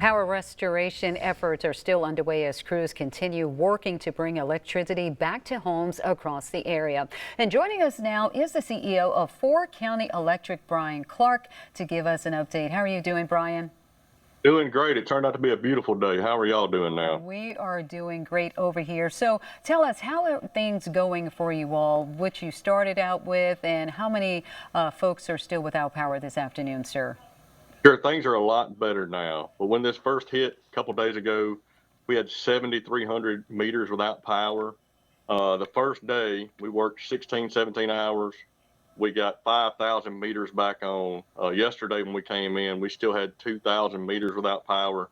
Power restoration efforts are still underway as crews continue working to bring electricity back to homes across the area. And joining us now is the CEO of 4 County Electric, Brian Clark, to give us an update. How are you doing, Brian? Doing great. It turned out to be a beautiful day. How are y'all doing now? We are doing great over here. So tell us, how are things going for you all, what you started out with, and how many folks are still without power this afternoon, sir? Sure, things are a lot better now. But when this first hit a couple days ago, we had 7,300 meters without power. The first day, we worked 16, 17 hours. We got 5,000 meters back on. Yesterday, when we came in, we still had 2,000 meters without power.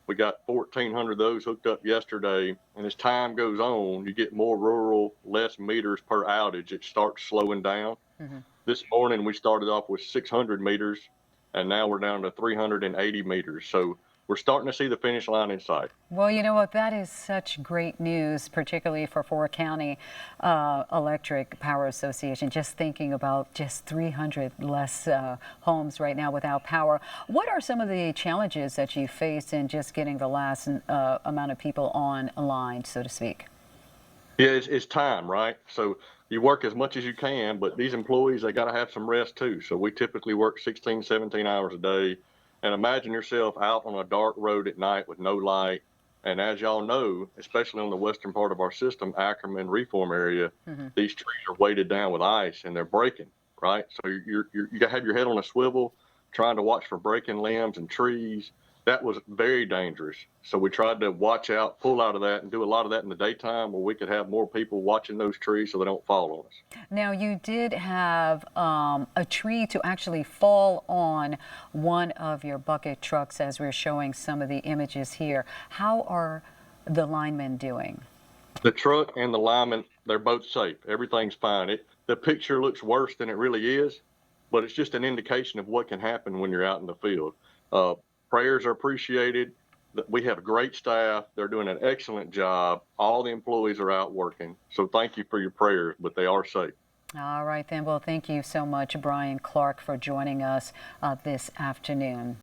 We got 1,400 of those hooked up yesterday. And as time goes on, you get more rural, less meters per outage. It starts slowing down. This morning, we started off with 600 meters, and now we're down to 380 meters. So we're starting to see the finish line in sight. Well, you know what? That is such great news, particularly for 4 County Electric Power Association. Just thinking about just 300 less homes right now without power. What are some of the challenges that you face in just getting the last amount of people online, so to speak? Yeah, it's time, right? So you work as much as you can, but these employees, they got to have some rest too. So we typically work 16, 17 hours a day. And imagine yourself out on a dark road at night with no light. And as y'all know, especially on the western part of our system, Ackerman Reform area, these trees are weighted down with ice and they're breaking, right? So you got to have your head on a swivel, trying to watch for breaking limbs and trees. That was very dangerous. So we tried to watch out, pull out of that, and do a lot of that in the daytime where we could have more people watching those trees so they don't fall on us. Now, you did have a tree to actually fall on one of your bucket trucks, as we're showing some of the images here. How are the linemen doing? The truck and the lineman, they're both safe. Everything's fine. The picture looks worse than it really is, but it's just an indication of what can happen when you're out in the field. Uh, Prayers are appreciated. We have great staff. They're doing an excellent job. All the employees are out working. So thank you for your prayers, but they are safe. All right, then. Well, thank you so much, Brian Clark, for joining us this afternoon.